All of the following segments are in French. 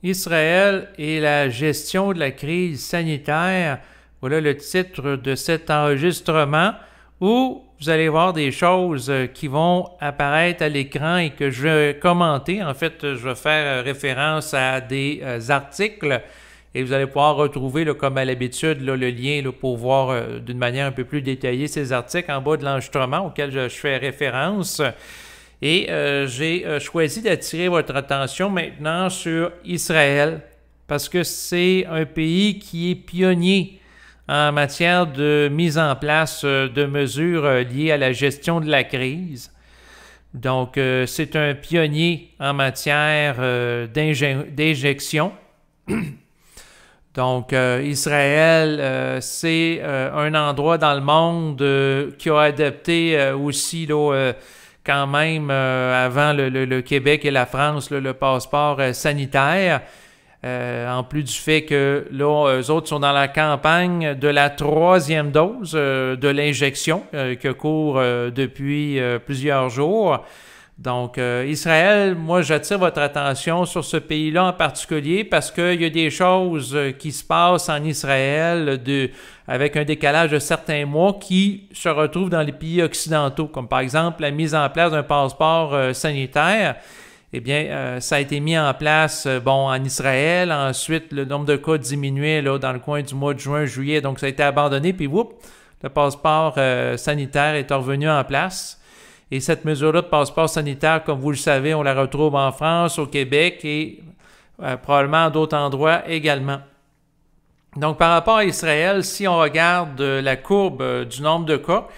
Israël et la gestion de la crise sanitaire. Voilà le titre de cet enregistrement où vous allez voir des choses qui vont apparaître à l'écran et que je vais commenter. En fait, je vais faire référence à des articles et vous allez pouvoir retrouver, là, comme à l'habitude, là, le lien là, pour voir d'une manière un peu plus détaillée ces articles en bas de l'enregistrement auquel je fais référence. Et j'ai choisi d'attirer votre attention maintenant sur Israël parce que c'est un pays qui est pionnier en matière de mise en place de mesures liées à la gestion de la crise. Donc, c'est un pionnier en matière d'injection. Donc, Israël, c'est un endroit dans le monde qui a adapté aussi là, quand même avant le Québec et la France, le passeport sanitaire. En plus du fait que là, eux autres sont dans la campagne de la 3e dose de l'injection qui court depuis plusieurs jours. Donc, Israël, moi, j'attire votre attention sur ce pays-là en particulier parce qu'il y a des choses qui se passent en Israël avec un décalage de certains mois qui se retrouvent dans les pays occidentaux, comme par exemple la mise en place d'un passeport sanitaire. Eh bien, ça a été mis en place en Israël. Ensuite, le nombre de cas diminuait là, dans le coin du mois de juin, juillet. Donc, ça a été abandonné. Puis, le passeport sanitaire est revenu en place. Et cette mesure-là de passeport sanitaire, comme vous le savez, on la retrouve en France, au Québec et probablement à d'autres endroits également. Donc, par rapport à Israël, si on regarde la courbe du nombre de cas,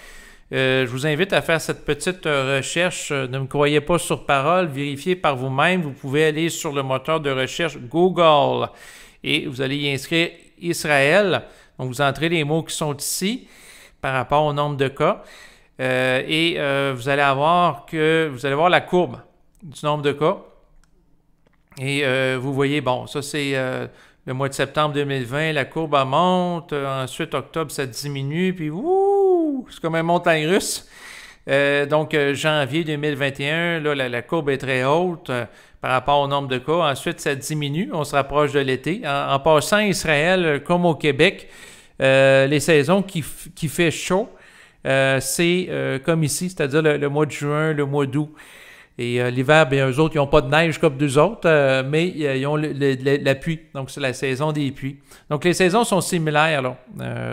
je vous invite à faire cette petite recherche. Ne me croyez pas sur parole, vérifiez par vous-même. Vous pouvez aller sur le moteur de recherche Google et vous allez y inscrire Israël. Donc, vous entrez les mots qui sont ici par rapport au nombre de cas. Vous allez voir la courbe du nombre de cas. Et vous voyez, ça c'est le mois de septembre 2020, la courbe monte. Ensuite, octobre, ça diminue. Puis, c'est comme une montagne russe. Donc, janvier 2021, là, la courbe est très haute par rapport au nombre de cas. Ensuite, ça diminue. On se rapproche de l'été. En passant, Israël, comme au Québec, les saisons qui fait chaud, c'est comme ici, c'est-à-dire le mois de juin, le mois d'août. Et l'hiver, bien, eux autres, ils n'ont pas de neige comme nous autres, mais ils ont la pluie. Donc, c'est la saison des pluies. Donc, les saisons sont similaires, là.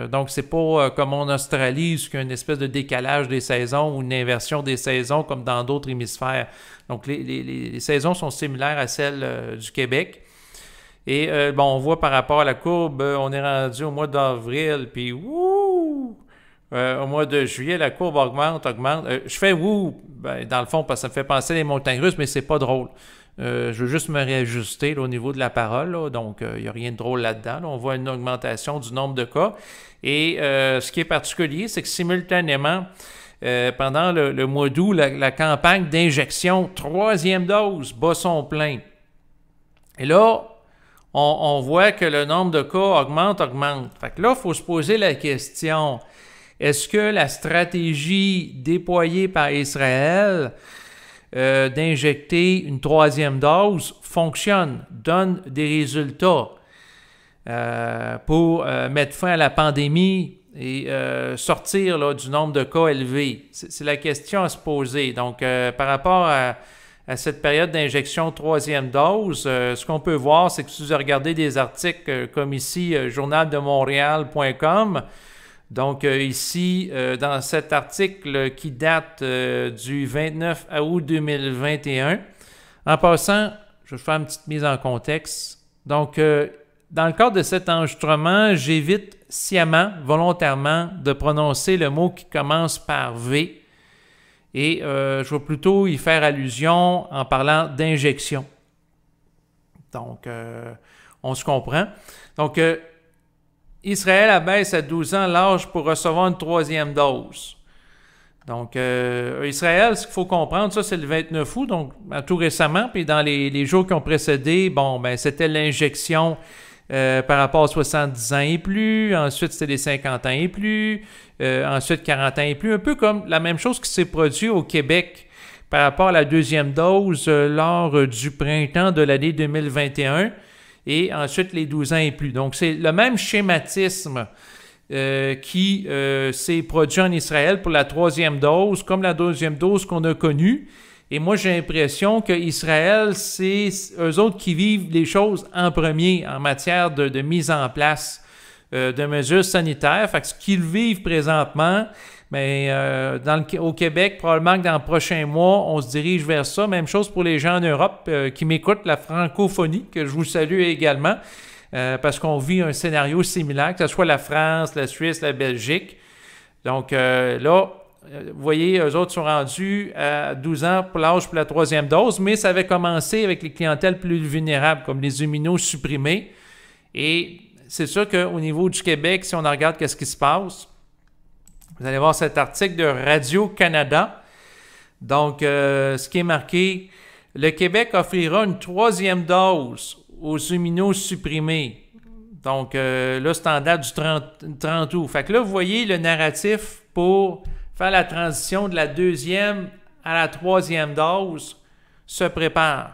Donc, c'est pas comme en Australie, où il y a une espèce de décalage des saisons ou une inversion des saisons comme dans d'autres hémisphères. Donc, les saisons sont similaires à celles du Québec. Et, on voit par rapport à la courbe, on est rendu au mois d'avril, puis au mois de juillet, la courbe augmente. Je fais dans le fond, parce que ça me fait penser à les montagnes russes, mais c'est pas drôle. Je veux juste me réajuster là, au niveau de la parole. Là, donc, il n'y a rien de drôle là-dedans. Là. On voit une augmentation du nombre de cas. Et ce qui est particulier, c'est que simultanément, pendant le mois d'août, la campagne d'injection 3e dose bat son plein. Et là, on voit que le nombre de cas augmente. Fait que là, il faut se poser la question... Est-ce que la stratégie déployée par Israël d'injecter une 3e dose fonctionne, donne des résultats pour mettre fin à la pandémie et sortir là, du nombre de cas élevés? C'est la question à se poser. Donc, par rapport à cette période d'injection 3e dose, ce qu'on peut voir, c'est que si vous regardez des articles comme ici, journaldemontréal.com, donc ici, dans cet article qui date du 29 août 2021, en passant, je vais faire une petite mise en contexte. Donc, dans le cadre de cet enregistrement, j'évite sciemment, volontairement, de prononcer le mot qui commence par V et je vais plutôt y faire allusion en parlant d'injection. Donc, on se comprend. Donc, Israël abaisse à 12 ans l'âge pour recevoir une 3e dose. Donc, Israël, ce qu'il faut comprendre, ça c'est le 29 août, donc tout récemment, puis dans les jours qui ont précédé, c'était l'injection par rapport à 70 ans et plus, ensuite c'était les 50 ans et plus, ensuite 40 ans et plus, un peu comme la même chose qui s'est produit au Québec par rapport à la 2e dose lors du printemps de l'année 2021. et ensuite les 12 ans et plus. Donc, c'est le même schématisme qui s'est produit en Israël pour la 3e dose, comme la 2e dose qu'on a connue. Et moi, j'ai l'impression qu'Israël, c'est eux autres qui vivent les choses en premier en matière de mise en place de mesures sanitaires. Fait que ce qu'ils vivent présentement, mais au Québec, probablement que dans les prochains mois, on se dirige vers ça. Même chose pour les gens en Europe qui m'écoutent, la francophonie, que je vous salue également, parce qu'on vit un scénario similaire, que ce soit la France, la Suisse, la Belgique. Donc là, vous voyez, eux autres sont rendus à 12 ans pour l'âge pour la 3e dose, mais ça avait commencé avec les clientèles plus vulnérables, comme les immunosupprimés. Et c'est sûr qu'au niveau du Québec, si on regarde qu'est-ce qui se passe, vous allez voir cet article de Radio-Canada. Donc, ce qui est marqué, le Québec offrira une 3e dose aux immunosupprimés. Donc, là, c'est en date du 30 août. Fait que là, vous voyez le narratif pour faire la transition de la 2e à la 3e dose se prépare.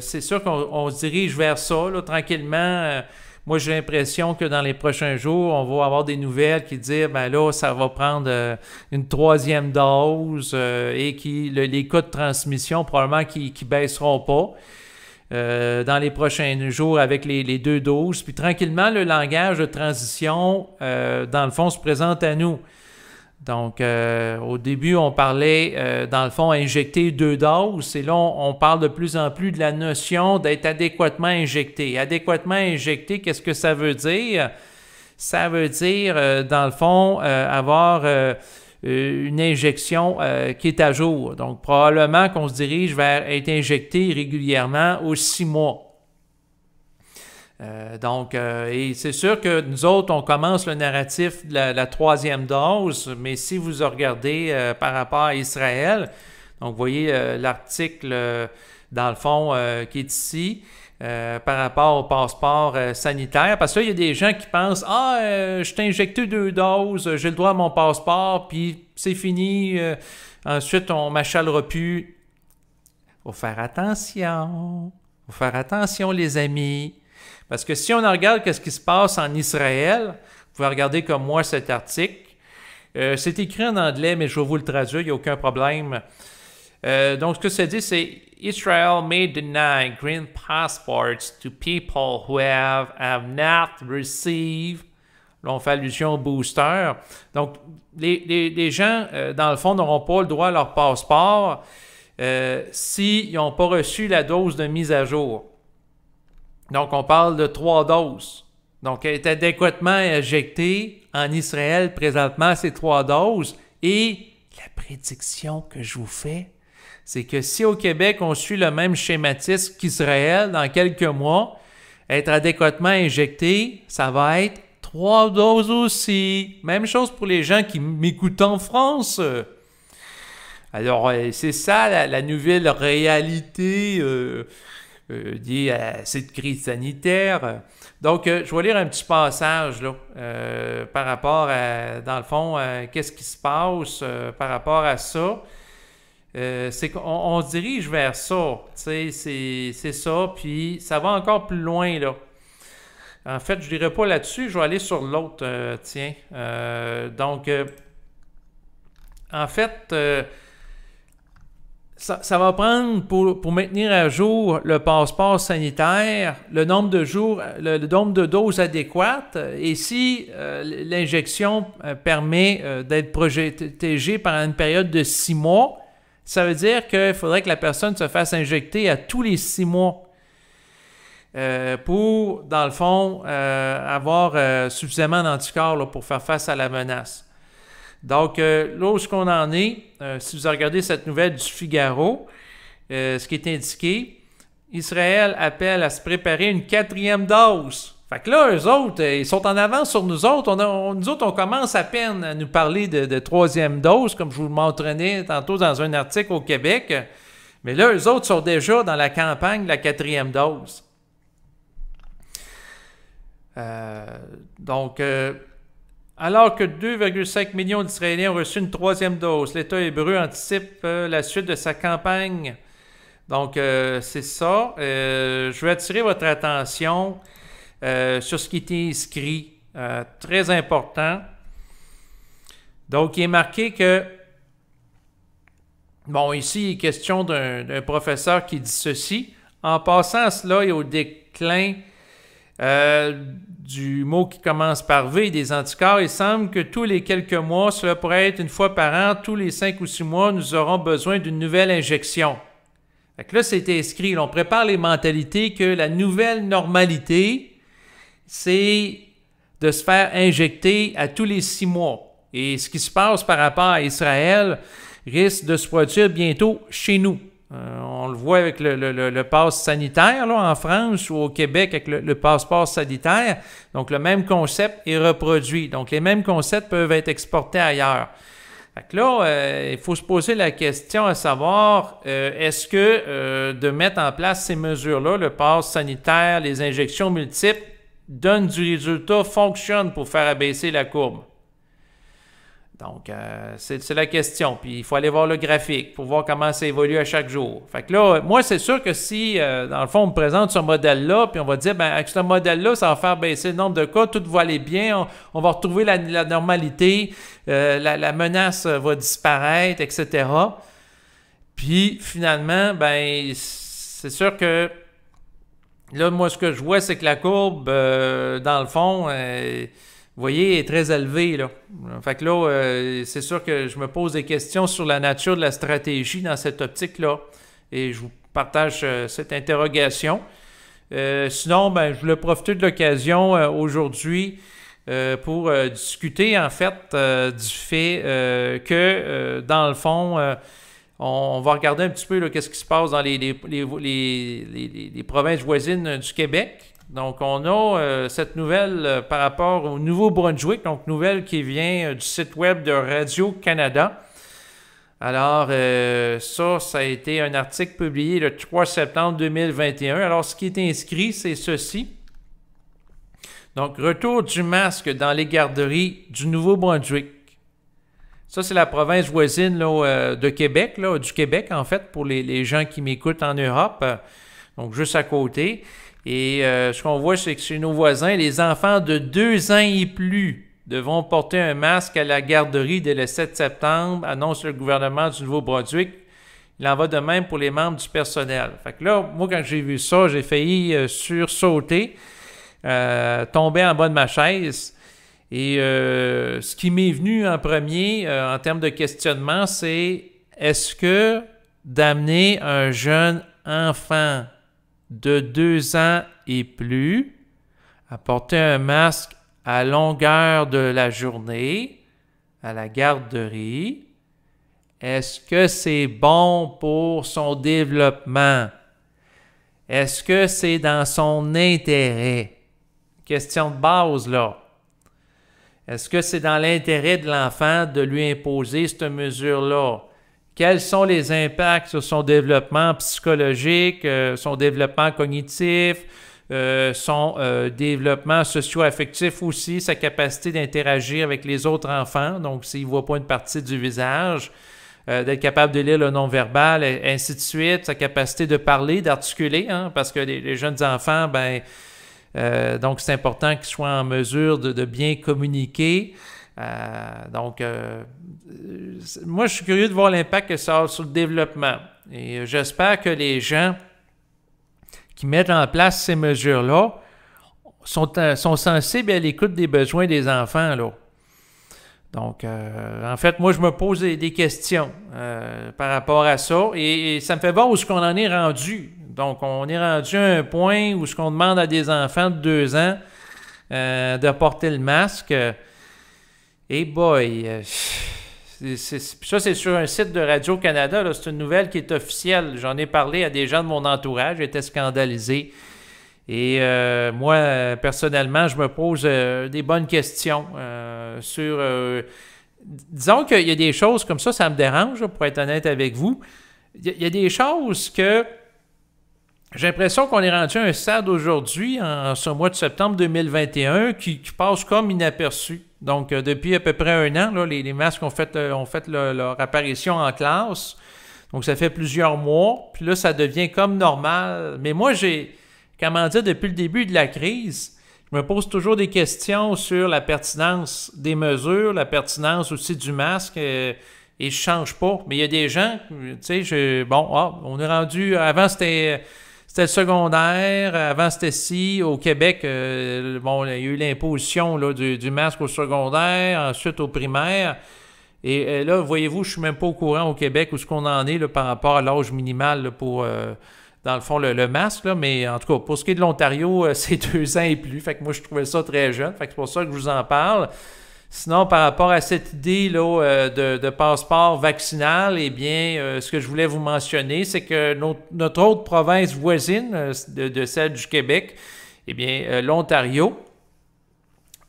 C'est sûr qu'on se dirige vers ça, là, tranquillement. Moi, j'ai l'impression que dans les prochains jours, on va avoir des nouvelles qui disent, ben là, ça va prendre une 3e dose et les cas de transmission, probablement, qui ne baisseront pas. Dans les prochains jours avec les 2 doses. Puis tranquillement, le langage de transition, dans le fond, se présente à nous. Donc, au début, on parlait, dans le fond, injecter 2 doses. Et là, on parle de plus en plus de la notion d'être adéquatement injecté. Adéquatement injecté, qu'est-ce que ça veut dire? Ça veut dire, dans le fond, avoir une injection qui est à jour. Donc, probablement qu'on se dirige vers être injecté régulièrement aux 6 mois. Et c'est sûr que nous autres, on commence le narratif de la 3e dose, mais si vous regardez par rapport à Israël, donc vous voyez l'article, dans le fond, qui est ici, par rapport au passeport sanitaire, parce que là, il y a des gens qui pensent « Ah, je t'ai injecté 2 doses, j'ai le droit à mon passeport, puis c'est fini, ensuite on ne m'achalera plus. » Il faut faire attention. Il faut faire attention, les amis. Parce que si on regarde ce qui se passe en Israël, vous pouvez regarder comme moi cet article. C'est écrit en anglais, mais je vais vous le traduire, il n'y a aucun problème. Donc, ce que ça dit, c'est « Israel may deny green passports to people who have not received ». Là, on fait allusion au booster. Donc, les gens, dans le fond, n'auront pas le droit à leur passeport s'ils n'ont pas reçu la dose de mise à jour. Donc, on parle de 3 doses. Donc, elle est adéquatement injectée en Israël présentement, ces 3 doses. Et la prédiction que je vous fais, c'est que si au Québec, on suit le même schématisme qu'Israël dans quelques mois, être adéquatement injecté, ça va être 3 doses aussi. Même chose pour les gens qui m'écoutent en France. Alors, c'est ça la nouvelle réalité liée à cette crise sanitaire. Donc, je vais lire un petit passage là, par rapport à, dans le fond, qu'est-ce qui se passe par rapport à ça. C'est qu'on se dirige vers ça. C'est ça, puis ça va encore plus loin, là. En fait, je ne dirais pas là-dessus, je vais aller sur l'autre, tiens. En fait, ça va prendre, pour maintenir à jour le passeport sanitaire, le nombre de jours, le nombre de doses adéquates. Et si l'injection permet d'être protégée pendant une période de 6 mois, ça veut dire qu'il faudrait que la personne se fasse injecter à tous les 6 mois pour, dans le fond, avoir suffisamment d'anticorps là, pour faire face à la menace. Donc, là où qu'on en est, si vous regardez cette nouvelle du Figaro, ce qui est indiqué, Israël appelle à se préparer une 4e dose. Fait que là, eux autres, ils sont en avance sur nous autres. Nous autres, on commence à peine à nous parler de 3e dose, comme je vous le mentionnais tantôt dans un article au Québec. Mais là, eux autres sont déjà dans la campagne de la 4e dose. Alors que 2,5 millions d'Israéliens ont reçu une 3e dose, l'État hébreu anticipe la suite de sa campagne Donc, c'est ça. Je vais attirer votre attention sur ce qui est inscrit. Très important. Donc, il est marqué que, bon, ici, il est question d'un professeur qui dit ceci. En passant à cela et au déclin du mot qui commence par V, des anticorps, il semble que tous les quelques mois, cela pourrait être une fois par an, tous les 5 ou 6 mois, nous aurons besoin d'une nouvelle injection. Fait que là, c'est inscrit. Là, on prépare les mentalités que la nouvelle normalité, c'est de se faire injecter à tous les 6 mois. Et ce qui se passe par rapport à Israël risque de se produire bientôt chez nous. On le voit avec le pass sanitaire là, en France ou au Québec avec le passeport sanitaire. Donc, le même concept est reproduit. Donc, les mêmes concepts peuvent être exportés ailleurs. Fait que là, il faut se poser la question à savoir, est-ce que de mettre en place ces mesures-là, le pass sanitaire, les injections multiples, donnent du résultat, fonctionnent pour faire abaisser la courbe? Donc, c'est la question. Puis, il faut aller voir le graphique pour voir comment ça évolue à chaque jour. Fait que là, moi, c'est sûr que si, dans le fond, on me présente ce modèle-là, puis on va dire, ben avec ce modèle-là, ça va faire baisser le nombre de cas, tout va aller bien, on va retrouver la normalité, la menace va disparaître, etc. Puis, finalement, ben c'est sûr que là, moi, ce que je vois, c'est que la courbe, dans le fond, vous voyez, est très élevée, là. Fait que là, c'est sûr que je me pose des questions sur la nature de la stratégie dans cette optique-là. Et je vous partage cette interrogation. Sinon, ben, je voulais profiter de l'occasion aujourd'hui pour discuter, en fait, du fait que, dans le fond, on va regarder un petit peu qu'est-ce qui se passe dans les provinces voisines du Québec. Donc, on a cette nouvelle par rapport au Nouveau-Brunswick, donc nouvelle qui vient du site web de Radio-Canada. Alors, ça a été un article publié le 3 septembre 2021. Alors, ce qui est inscrit, c'est ceci. Donc, retour du masque dans les garderies du Nouveau-Brunswick. Ça, c'est la province voisine là, de Québec, là, du Québec, en fait, pour les gens qui m'écoutent en Europe. Donc, juste à côté. Et ce qu'on voit, c'est que chez nos voisins, les enfants de 2 ans et plus devront porter un masque à la garderie dès le 7 septembre, annonce le gouvernement du Nouveau-Brunswick. Il en va de même pour les membres du personnel. Fait que là, moi, quand j'ai vu ça, j'ai failli sursauter, tomber en bas de ma chaise. Et ce qui m'est venu en premier, en termes de questionnement, c'est est-ce que d'amener un jeune enfant de 2 ans et plus à porter un masque à longueur de la journée à la garderie, est-ce que c'est bon pour son développement? Est-ce que c'est dans son intérêt? Question de base, là. Est-ce que c'est dans l'intérêt de l'enfant de lui imposer cette mesure-là? Quels sont les impacts sur son développement psychologique, son développement cognitif, son développement socio-affectif aussi, sa capacité d'interagir avec les autres enfants, donc s'il ne voit pas une partie du visage, d'être capable de lire le non-verbal, et ainsi de suite, sa capacité de parler, d'articuler, hein, parce que les jeunes enfants, donc c'est important qu'ils soient en mesure de bien communiquer. Moi, je suis curieux de voir l'impact que ça a sur le développement. Et j'espère que les gens qui mettent en place ces mesures-là sont sensibles à l'écoute des besoins des enfants, là. Donc, en fait, moi, je me pose des questions par rapport à ça. Et ça me fait voir où est-ce qu'on en est rendu. Donc, on est rendu à un point où ce qu'on demande à des enfants de 2 ans de porter le masque. Et boy, ça c'est sur un site de Radio-Canada, là, c'est une nouvelle qui est officielle. J'en ai parlé à des gens de mon entourage, j'étais scandalisé. Et moi, personnellement, je me pose des bonnes questions sur... disons qu'il y a des choses comme ça me dérange, là, pour être honnête avec vous. Il y a des choses que... J'ai l'impression qu'on est rendu à un stade aujourd'hui, en ce mois de septembre 2021, qui passe comme inaperçu. Donc, depuis à peu près 1 an, là, les masques ont fait leur apparition en classe. Donc, ça fait plusieurs mois. Puis là, ça devient comme normal. Mais moi, comment dire, depuis le début de la crise, je me pose toujours des questions sur la pertinence des mesures, la pertinence aussi du masque. Et je ne change pas. Mais il y a des gens, tu sais, on est rendu... Avant, c'était le secondaire. Avant, c'était ci. Au Québec, il y a eu l'imposition là, du masque au secondaire, ensuite au primaire. Et là, voyez-vous, je ne suis même pas au courant au Québec où ce qu'on en est là, par rapport à l'âge minimal là, pour, dans le fond, le masque. Là. Mais en tout cas, pour ce qui est de l'Ontario, c'est 2 ans et plus. Fait que moi, je trouvais ça très jeune. Fait que c'est pour ça que je vous en parle. Sinon, par rapport à cette idée là, de passeport vaccinal, eh bien, ce que je voulais vous mentionner, c'est que notre autre province voisine de celle du Québec, eh bien, l'Ontario,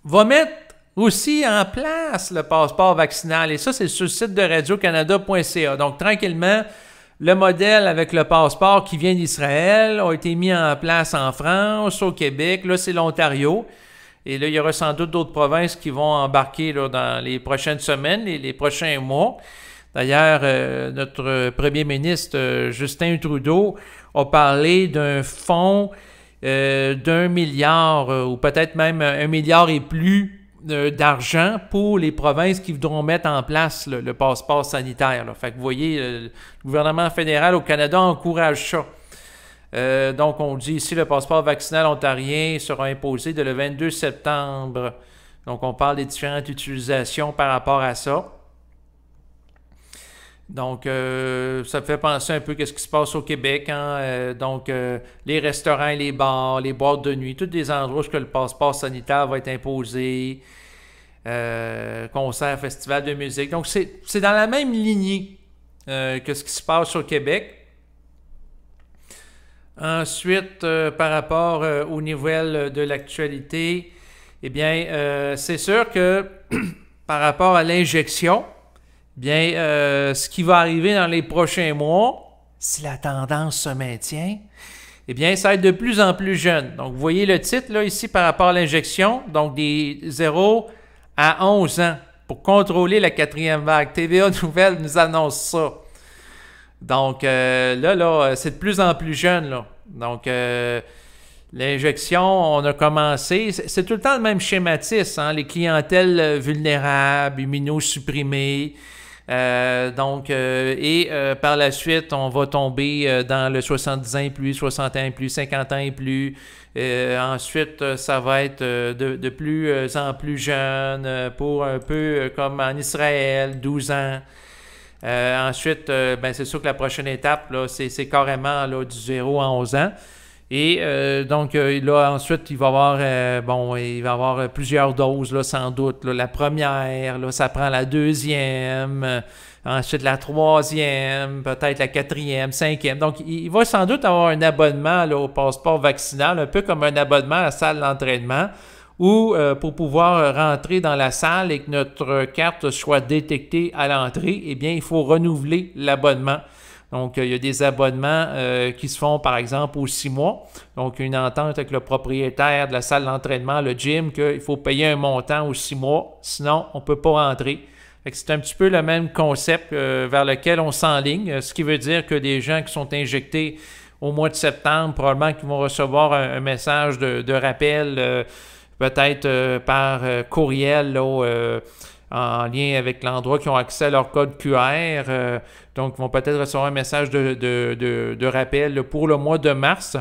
va mettre aussi en place le passeport vaccinal. Et ça, c'est sur le site de radiocanada.ca. Donc, tranquillement, le modèle avec le passeport qui vient d'Israël a été mis en place en France, au Québec. Là, c'est l'Ontario. Et là, il y aura sans doute d'autres provinces qui vont embarquer là, dans les prochaines semaines et les prochains mois. D'ailleurs, notre premier ministre, Justin Trudeau, a parlé d'un fonds d'1 milliard ou peut-être même 1 milliard et plus d'argent pour les provinces qui voudront mettre en place le passeport sanitaire. Là. Fait que vous voyez, le gouvernement fédéral au Canada encourage ça. Donc, on dit ici, le passeport vaccinal ontarien sera imposé dès le 22 septembre. Donc, on parle des différentes utilisations par rapport à ça. Donc, ça fait penser un peu à ce qui se passe au Québec. Hein? Donc, les restaurants, les bars, les boîtes de nuit, tous des endroits où le passeport sanitaire va être imposé. Concerts, festivals de musique. Donc, c'est dans la même lignée que ce qui se passe au Québec. Ensuite, par rapport aux nouvelles de l'actualité, eh bien, c'est sûr que par rapport à l'injection, bien, ce qui va arriver dans les prochains mois, si la tendance se maintient, eh bien, ça va être de plus en plus jeune. Donc, vous voyez le titre là ici par rapport à l'injection, donc des 0 à 11 ans pour contrôler la 4e vague. TVA Nouvelles nous annonce ça. Donc, là, c'est de plus en plus jeune, là. Donc, l'injection, on a commencé, c'est tout le temps le même schématisme, hein, les clientèles vulnérables, immunosupprimées, par la suite, on va tomber dans le 70 ans et plus, 60 ans et plus, 50 ans et plus. Ensuite, ça va être de plus en plus jeune, pour un peu comme en Israël, 12 ans. Ensuite, c'est sûr que la prochaine étape, là, c'est carrément là, du 0 à 11 ans. Et là, ensuite, il va y avoir plusieurs doses, là, sans doute. Là, la première, là, ça prend la deuxième, ensuite la troisième, peut-être la quatrième, cinquième. Donc, il va sans doute avoir un abonnement là, au passeport vaccinal, un peu comme un abonnement à la salle d'entraînement, ou pour pouvoir rentrer dans la salle et que notre carte soit détectée à l'entrée, eh bien, il faut renouveler l'abonnement. Donc, il y a des abonnements qui se font, par exemple, aux 6 mois. Donc, une entente avec le propriétaire de la salle d'entraînement, le gym, qu'il faut payer un montant aux 6 mois, sinon, on ne peut pas rentrer. C'est un petit peu le même concept vers lequel on s'enligne, ce qui veut dire que des gens qui sont injectés au mois de septembre, probablement qu'ils vont recevoir un message de rappel, peut-être par courriel, là, en lien avec l'endroit qui ont accès à leur code QR. Donc, ils vont peut-être recevoir un message de rappel pour le mois de mars,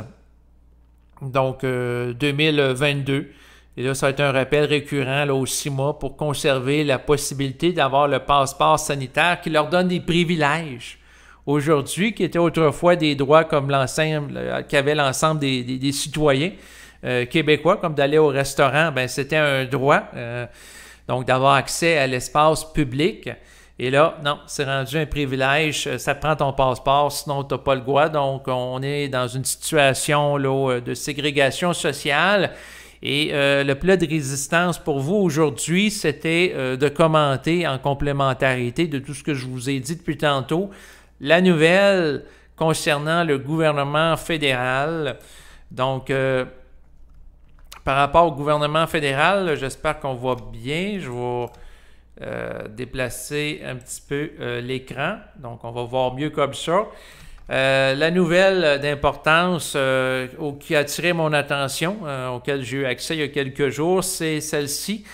donc 2022. Et là, ça va être un rappel récurrent là, aux 6 mois pour conserver la possibilité d'avoir le passeport sanitaire qui leur donne des privilèges. Aujourd'hui, qui étaient autrefois des droits comme qu'avaient l'ensemble des citoyens québécois, comme d'aller au restaurant, c'était un droit. Donc, d'avoir accès à l'espace public. Et là, non, c'est rendu un privilège. Ça te prend ton passeport, sinon tu n'as pas le droit. Donc, on est dans une situation là, de ségrégation sociale. Et le plat de résistance pour vous aujourd'hui, c'était de commenter en complémentarité de tout ce que je vous ai dit depuis tantôt, la nouvelle concernant le gouvernement fédéral. Donc, par rapport au gouvernement fédéral, j'espère qu'on voit bien. Je vais déplacer un petit peu l'écran. Donc, on va voir mieux comme ça. La nouvelle d'importance qui a attiré mon attention, auquel j'ai eu accès il y a quelques jours, c'est celle-ci.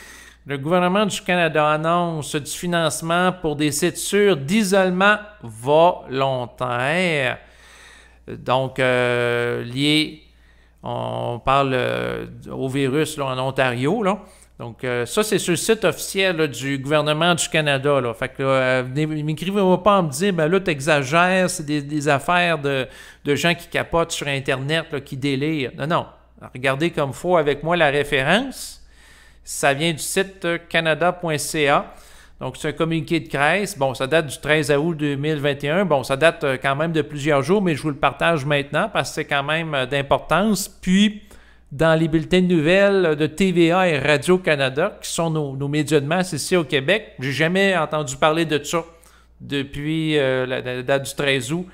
Le gouvernement du Canada annonce du financement pour des ceintures d'isolement volontaire. Donc, lié, on parle au virus là, en Ontario, là. Donc, ça, c'est sur le site officiel là, du gouvernement du Canada. Là. Fait que m'écrivez-moi pas en me dire, ben là, t'exagères, c'est des affaires de gens qui capotent sur Internet, là, qui délirent. Non, non. Regardez comme il faut avec moi la référence. Ça vient du site canada.ca. Donc, c'est un communiqué de presse. Bon, ça date du 13 août 2021. Bon, ça date quand même de plusieurs jours, mais je vous le partage maintenant parce que c'est quand même d'importance. Puis, dans les bulletins de nouvelles de TVA et Radio-Canada, qui sont nos médias de masse ici au Québec. J'ai jamais entendu parler de ça depuis la date du 13 août,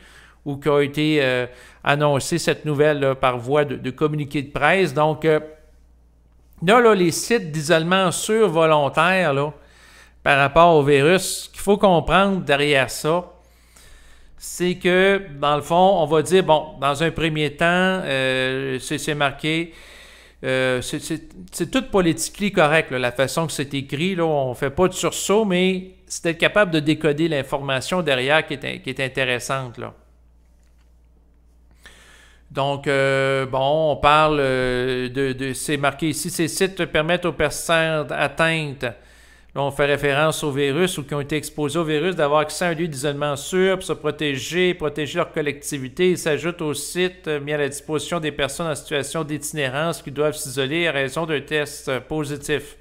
où qu'a été annoncée cette nouvelle là, par voie de communiqué de presse. Donc, là, les sites d'isolement sûr volontaire, là, par rapport au virus, ce qu'il faut comprendre derrière ça, c'est que, dans le fond, on va dire, bon, dans un premier temps, c'est marqué, c'est tout politiquement correct, là, la façon que c'est écrit, là, on ne fait pas de sursaut, mais c'est d'être capable de décoder l'information derrière qui est intéressante, là. Donc, bon, on parle c'est marqué ici, ces sites permettent aux personnes atteintes. Là, on fait référence au virus ou qui ont été exposés au virus d'avoir accès à un lieu d'isolement sûr pour se protéger leur collectivité. Il s'ajoute aux sites mis à la disposition des personnes en situation d'itinérance qui doivent s'isoler à raison d'un test positif.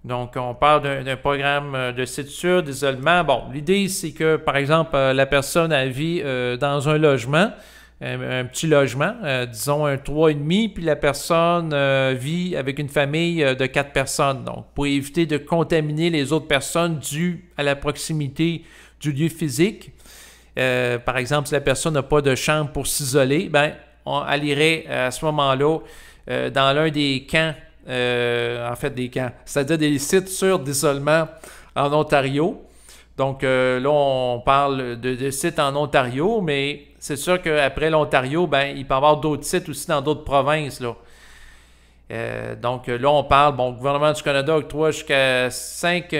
Donc, on parle d'un programme de site sûr, d'isolement. Bon, l'idée, c'est que, par exemple, la personne vit dans un logement, un petit logement, disons un 3,5, puis la personne vit avec une famille de 4 personnes. Donc, pour éviter de contaminer les autres personnes dues à la proximité du lieu physique, par exemple, si la personne n'a pas de chambre pour s'isoler, ben, elle irait à ce moment-là dans l'un des camps, des camps, c'est-à-dire des sites sûrs d'isolement en Ontario. Donc, là, on parle de sites en Ontario, mais c'est sûr qu'après l'Ontario, ben, il peut y avoir d'autres sites aussi dans d'autres provinces, là. Donc, là, on parle, bon, le gouvernement du Canada octroie jusqu'à 5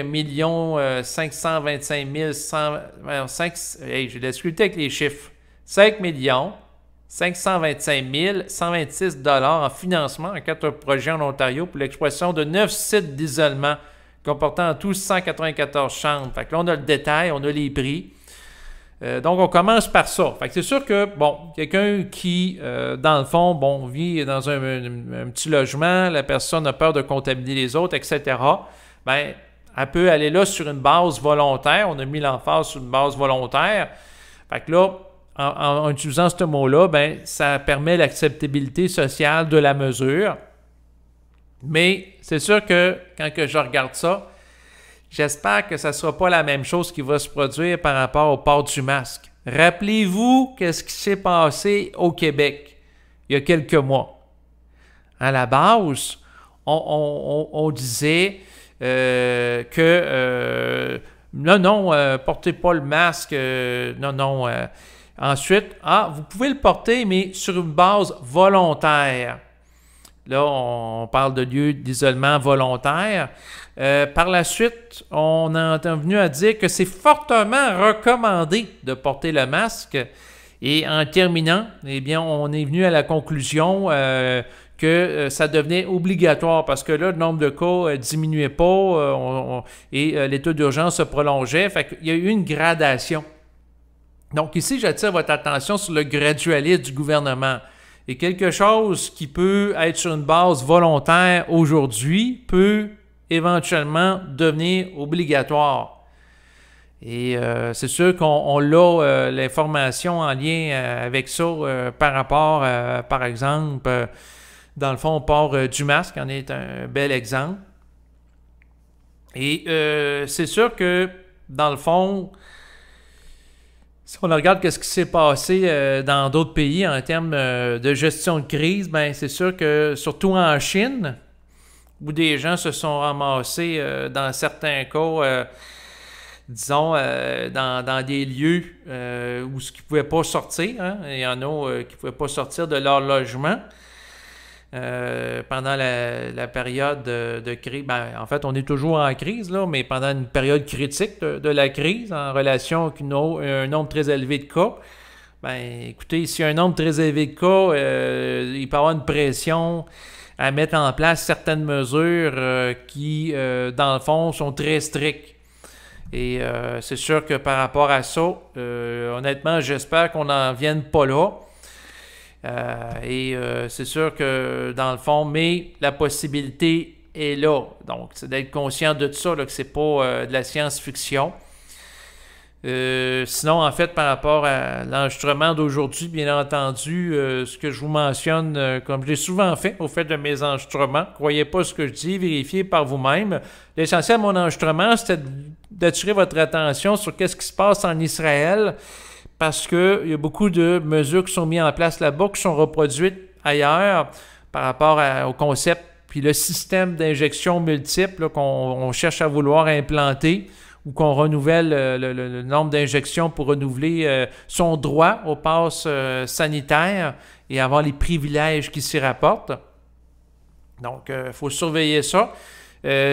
525 100... Hey, j'ai de la difficulté avec les chiffres. 5 525 126 $ en financement en 4 projets en Ontario pour l'exploitation de 9 sites d'isolement comportant en tout 194 chambres. Fait que là, on a le détail, on a les prix. Donc, on commence par ça. Fait que c'est sûr que, bon, quelqu'un qui, dans le fond, bon, vit dans un petit logement, la personne a peur de contaminer les autres, etc., bien, elle peut aller là sur une base volontaire. On a mis l'emphase sur une base volontaire. Fait que là, en utilisant ce mot-là, bien, ça permet l'acceptabilité sociale de la mesure. Mais c'est sûr que quand que je regarde ça, j'espère que ça ne sera pas la même chose qui va se produire par rapport au port du masque. Rappelez-vous qu'est-ce qui s'est passé au Québec il y a quelques mois. À la base, on disait que non, portez pas le masque, non. Ensuite, vous pouvez le porter, mais sur une base volontaire. Là, on parle de lieux d'isolement volontaire. Par la suite, on est venu à dire que c'est fortement recommandé de porter le masque. Et en terminant, eh bien, on est venu à la conclusion que ça devenait obligatoire parce que là, le nombre de cas diminuait pas et l'état d'urgence se prolongeait. Fait qu'il y a eu une gradation. Donc ici, j'attire votre attention sur le gradualisme du gouvernement. Et quelque chose qui peut être sur une base volontaire aujourd'hui peut éventuellement devenir obligatoire. Et c'est sûr qu'on a l'information en lien avec ça par rapport, par exemple, dans le fond, au port du masque en est un bel exemple. Et c'est sûr que, dans le fond, si on regarde ce qui s'est passé dans d'autres pays en termes de gestion de crise, ben c'est sûr que, surtout en Chine, où des gens se sont ramassés, dans certains cas, disons, dans des lieux où ils ne pouvaient pas sortir. Hein? Il y en a qui ne pouvaient pas sortir de leur logement pendant la période de crise. Ben, en fait, on est toujours en crise, là, mais pendant une période critique de la crise, en relation avec un nombre très élevé de cas. Ben, écoutez, s'il y a un nombre très élevé de cas, il peut y avoir une pression à mettre en place certaines mesures qui, dans le fond, sont très strictes. Et c'est sûr que par rapport à ça, honnêtement, j'espère qu'on n'en vienne pas là. C'est sûr que, dans le fond, mais la possibilité est là. Donc, c'est d'être conscient de ça, là, que c'est pas de la science-fiction. Sinon, en fait, par rapport à l'enregistrement d'aujourd'hui, bien entendu, ce que je vous mentionne, comme je l'ai souvent fait au fait de mes enregistrements, croyez pas ce que je dis, vérifiez par vous-même. L'essentiel de mon enregistrement, c'était d'attirer votre attention sur ce qui se passe en Israël, parce qu'il y a beaucoup de mesures qui sont mises en place là-bas, qui sont reproduites ailleurs par rapport au concept, puis le système d'injection multiple là, qu'on cherche à vouloir implanter, ou qu'on renouvelle le nombre d'injections pour renouveler son droit au pass sanitaire et avoir les privilèges qui s'y rapportent. Donc, il faut surveiller ça.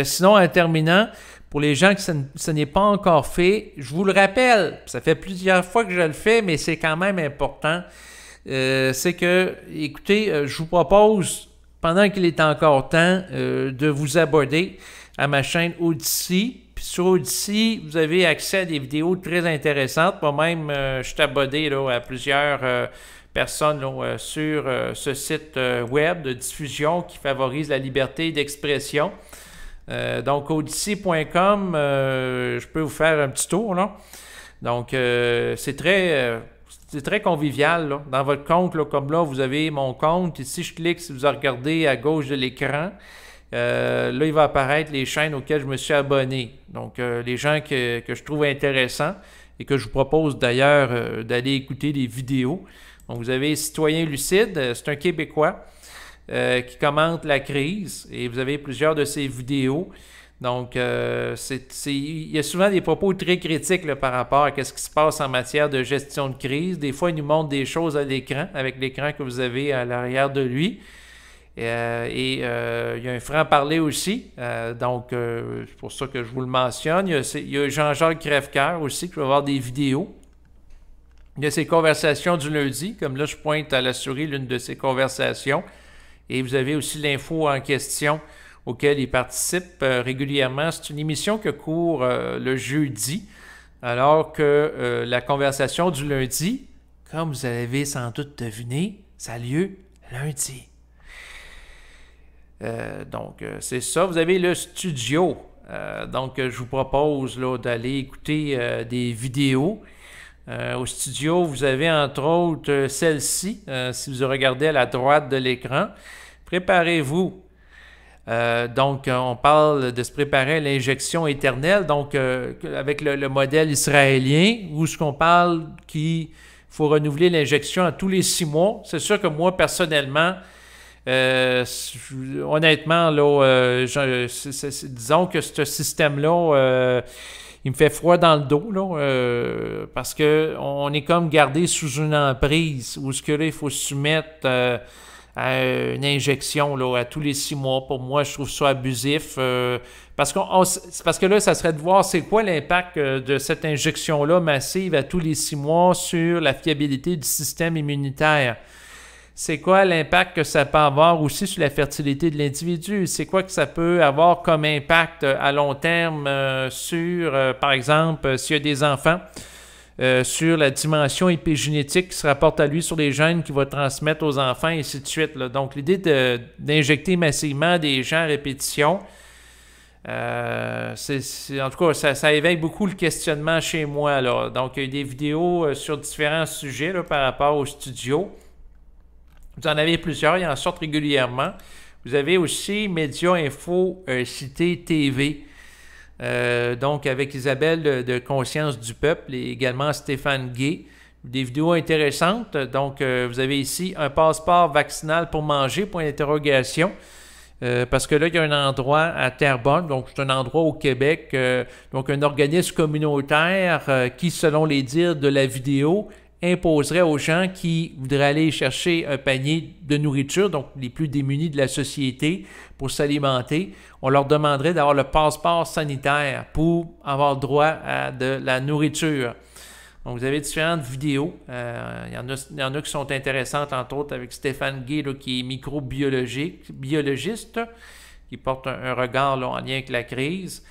Sinon, en terminant, pour les gens que ce n'est pas encore fait, je vous le rappelle, ça fait plusieurs fois que je le fais, mais c'est quand même important, c'est que, écoutez, je vous propose, pendant qu'il est encore temps, de vous abonner à ma chaîne Odyssey. Puis sur Odyssey, vous avez accès à des vidéos très intéressantes. Moi-même, je suis abonné là, à plusieurs personnes là, sur ce site web de diffusion qui favorise la liberté d'expression. Donc, odyssey.com, je peux vous faire un petit tour, là. Donc, c'est très convivial, là. Dans votre compte, là, comme là, vous avez mon compte. Et si je clique, si vous regardez à gauche de l'écran, là, il va apparaître les chaînes auxquelles je me suis abonné. Donc, les gens que je trouve intéressants et que je vous propose d'ailleurs d'aller écouter des vidéos. Donc, vous avez Citoyen Lucide, c'est un Québécois qui commente la crise et vous avez plusieurs de ses vidéos. Donc, il y a souvent des propos très critiques là, par rapport à ce qui se passe en matière de gestion de crise. Des fois, il nous montre des choses à l'écran, avec l'écran que vous avez à l'arrière de lui. Il y a un franc-parler aussi, donc c'est pour ça que je vous le mentionne. Il y a Jean-Jacques Crèvecoeur aussi qui va avoir des vidéos. Il y a ses conversations du lundi, comme là je pointe à la souris l'une de ses conversations. Et vous avez aussi l'info en question auquel il participe régulièrement. C'est une émission que court le jeudi, alors que la conversation du lundi, comme vous avez sans doute deviné, ça a lieu lundi. Donc, c'est ça. Vous avez le studio. Donc, je vous propose là, d'aller écouter des vidéos. Au studio, vous avez entre autres celle-ci, si vous regardez à la droite de l'écran. Préparez-vous. Donc, on parle de se préparer à l'injection éternelle, donc avec le modèle israélien, où ce qu'on parle qu'il faut renouveler l'injection à tous les 6 mois. C'est sûr que moi, personnellement, honnêtement, là, disons que ce système-là, il me fait froid dans le dos, là, parce qu'on est comme gardé sous une emprise, où ce que là, il faut se soumettre à une injection là, à tous les 6 mois. Pour moi, je trouve ça abusif, parce que là, ça serait de voir c'est quoi l'impact de cette injection-là massive à tous les 6 mois sur la fiabilité du système immunitaire. C'est quoi l'impact que ça peut avoir aussi sur la fertilité de l'individu? C'est quoi que ça peut avoir comme impact à long terme sur, par exemple, s'il y a des enfants, sur la dimension épigénétique qui se rapporte à lui sur les gènes qu'il va transmettre aux enfants, et ainsi de suite, là. Donc, l'idée d'injecter massivement des gens à répétition, en tout cas, ça éveille beaucoup le questionnement chez moi, là. Donc, il y a des vidéos sur différents sujets là, par rapport au studio. Vous en avez plusieurs, ils en sortent régulièrement. Vous avez aussi Média Info Cité TV, donc avec Isabelle de Conscience du Peuple et également Stéphane Gay. Des vidéos intéressantes. Donc, vous avez ici un passeport vaccinal pour manger, point d'interrogation. Parce que là, il y a un endroit à Terrebonne, donc c'est un endroit au Québec, donc un organisme communautaire qui, selon les dires de la vidéo, imposerait aux gens qui voudraient aller chercher un panier de nourriture, donc les plus démunis de la société, pour s'alimenter, on leur demanderait d'avoir le passeport sanitaire pour avoir droit à de la nourriture. Donc, vous avez différentes vidéos. Il y en a qui sont intéressantes, entre autres, avec Stéphane Gay, là, qui est biologiste, qui porte un regard là, en lien avec la crise.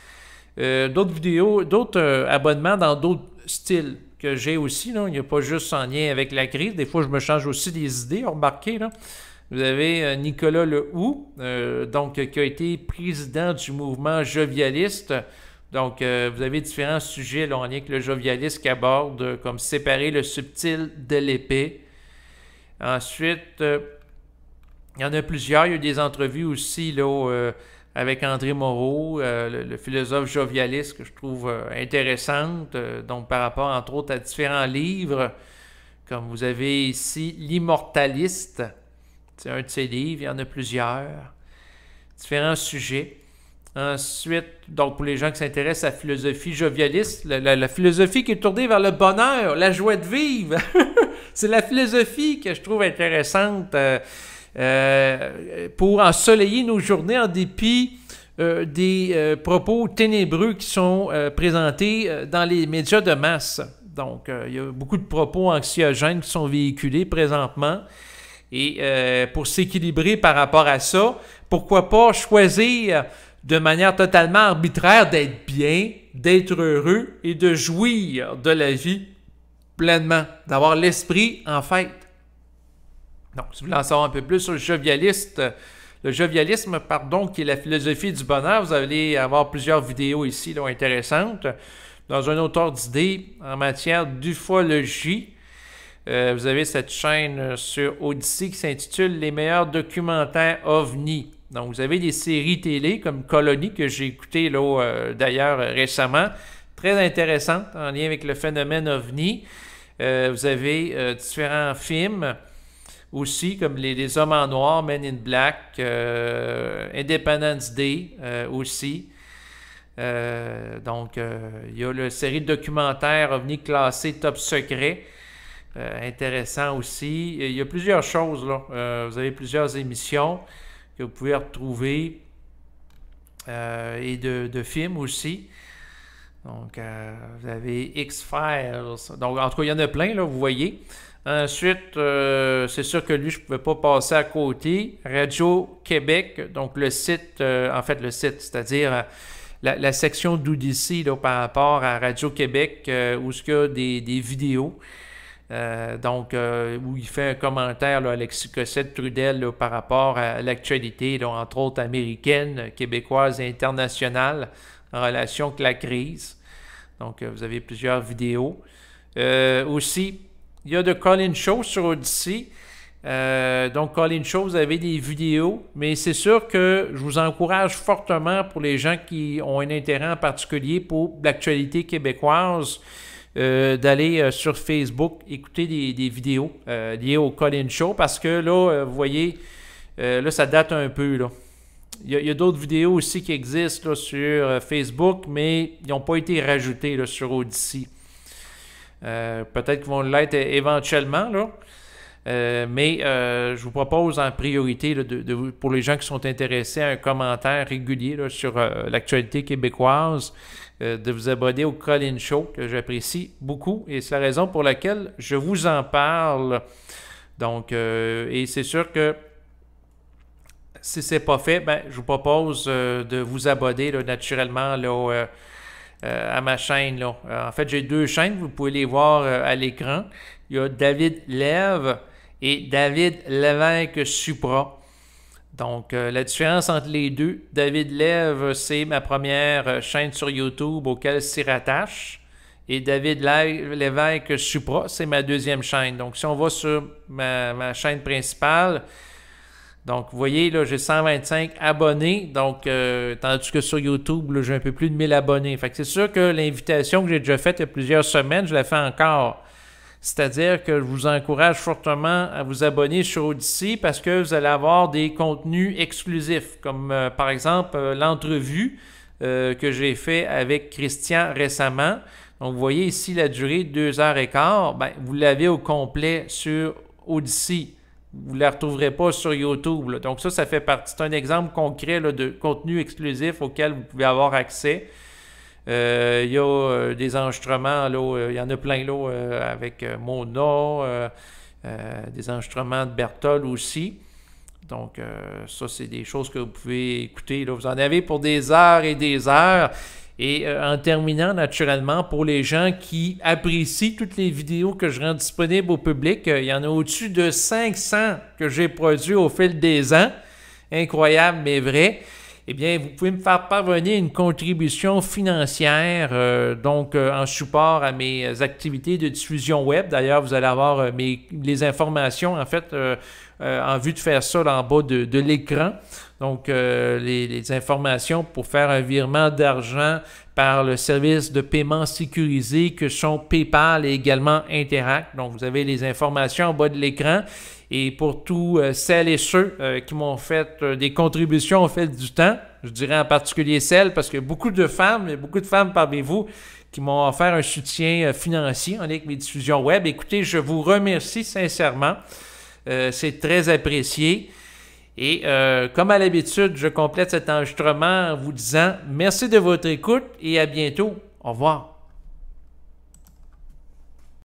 D'autres vidéos, d'autres abonnements dans d'autres styles que j'ai aussi. Là. Il n'y a pas juste en lien avec la crise. Des fois, je me change aussi des idées, remarquez. Là. Vous avez Nicolas Lehoux, donc, qui a été président du mouvement jovialiste. Donc, vous avez différents sujets là, en lien avec le jovialisme qui aborde, comme séparer le subtil de l'épais. Ensuite, il y en a plusieurs. Il y a eu des entrevues aussi là, avec André Moreau, le philosophe jovialiste, que je trouve intéressante. Donc, par rapport, entre autres, à différents livres, comme vous avez ici L'Immortaliste. C'est un de ses livres. Il y en a plusieurs. Différents sujets. Ensuite, donc pour les gens qui s'intéressent à la philosophie jovialiste, la philosophie qui est tournée vers le bonheur, la joie de vivre, c'est la philosophie que je trouve intéressante pour ensoleiller nos journées en dépit des propos ténébreux qui sont présentés dans les médias de masse. Donc, il y a beaucoup de propos anxiogènes qui sont véhiculés présentement. Et pour s'équilibrer par rapport à ça, pourquoi pas choisir de manière totalement arbitraire d'être bien, d'être heureux et de jouir de la vie pleinement, d'avoir l'esprit en fête. Donc, si vous voulez en savoir un peu plus sur le jovialisme, qui est la philosophie du bonheur, vous allez avoir plusieurs vidéos ici là, intéressantes. Dans un autre ordre d'idée, en matière d'ufologie, vous avez cette chaîne sur Odyssey qui s'intitule « Les meilleurs documentaires OVNI ». Donc, vous avez des séries télé comme Colonie que j'ai écouté là, d'ailleurs récemment, très intéressantes en lien avec le phénomène OVNI. Vous avez différents films aussi comme les Hommes en Noir, Men in Black, Independence Day aussi. Donc, il y a la série de documentaires OVNI classés Top Secret. Intéressant aussi. Il y a plusieurs choses là. Vous avez plusieurs émissions que vous pouvez retrouver et de films aussi. Donc, vous avez X-Files. Donc, en tout cas, il y en a plein, là, vous voyez. Ensuite, c'est sûr que lui, je ne pouvais pas passer à côté. Radio-Québec, donc le site, c'est-à-dire la section d'Odyssey par rapport à Radio-Québec, où il y a des vidéos. Où il fait un commentaire là, Alexis Cossette-Trudel là, par rapport à l'actualité, là, entre autres américaine, québécoise et internationale, en relation avec la crise. Donc, vous avez plusieurs vidéos. Aussi, il y a The Colin Show sur Odyssey. Donc, Colin Show, vous avez des vidéos, mais c'est sûr que je vous encourage fortement pour les gens qui ont un intérêt en particulier pour l'actualité québécoise, d'aller sur Facebook, écouter des vidéos liées au Colin Show, parce que là, vous voyez, là, ça date un peu, là. Il y a d'autres vidéos aussi qui existent là, sur Facebook, mais ils n'ont pas été rajoutés là, sur Odyssey. Peut-être qu'ils vont l'être éventuellement, là. Mais je vous propose en priorité là, pour les gens qui sont intéressés à un commentaire régulier là, sur l'actualité québécoise, de vous abonner au Colin Show, que j'apprécie beaucoup, et c'est la raison pour laquelle je vous en parle. Donc, et c'est sûr que si ce n'est pas fait, je vous propose de vous abonner là, naturellement là, à ma chaîne. Là. En fait, j'ai deux chaînes, vous pouvez les voir à l'écran. Il y a David Lève et David Lévesque Supra. Donc, la différence entre les deux, David Lève, c'est ma première chaîne sur YouTube auquel s'y rattache. Et David Lévesque Supra, c'est ma deuxième chaîne. Donc, si on va sur ma chaîne principale, donc, vous voyez, là, j'ai 125 abonnés. Donc, tandis que sur YouTube, là, j'ai un peu plus de 1000 abonnés. Fait que c'est sûr que l'invitation que j'ai déjà faite il y a plusieurs semaines, je la fais encore. C'est-à-dire que je vous encourage fortement à vous abonner sur Odysee parce que vous allez avoir des contenus exclusifs, comme par exemple l'entrevue que j'ai fait avec Christian récemment. Donc, vous voyez ici la durée, 2h15. Ben, vous l'avez au complet sur Odysee. Vous ne la retrouverez pas sur YouTube, là. Donc, ça fait partie. C'est un exemple concret là, de contenu exclusif auquel vous pouvez avoir accès. Il y a des enregistrements, il y en a plein là, avec Mona, des enregistrements de Berthold aussi. Donc, ça, c'est des choses que vous pouvez écouter. Là. Vous en avez pour des heures et des heures. Et en terminant, naturellement, pour les gens qui apprécient toutes les vidéos que je rends disponibles au public, il y en a au-dessus de 500 que j'ai produits au fil des ans. Incroyable, mais vrai. Eh bien, vous pouvez me faire parvenir une contribution financière, en support à mes activités de diffusion web. D'ailleurs, vous allez avoir les informations, en fait, en vue de faire ça là, en bas de l'écran. Donc, les informations pour faire un virement d'argent par le service de paiement sécurisé que sont PayPal et également Interact. Donc, vous avez les informations en bas de l'écran. Et pour tous celles et ceux qui m'ont fait des contributions au fil du temps, je dirais en particulier celles, parce que beaucoup de femmes parmi vous qui m'ont offert un soutien financier en lien avec mes diffusions web. Écoutez, je vous remercie sincèrement. C'est très apprécié. Et comme à l'habitude, je complète cet enregistrement en vous disant merci de votre écoute et à bientôt. Au revoir.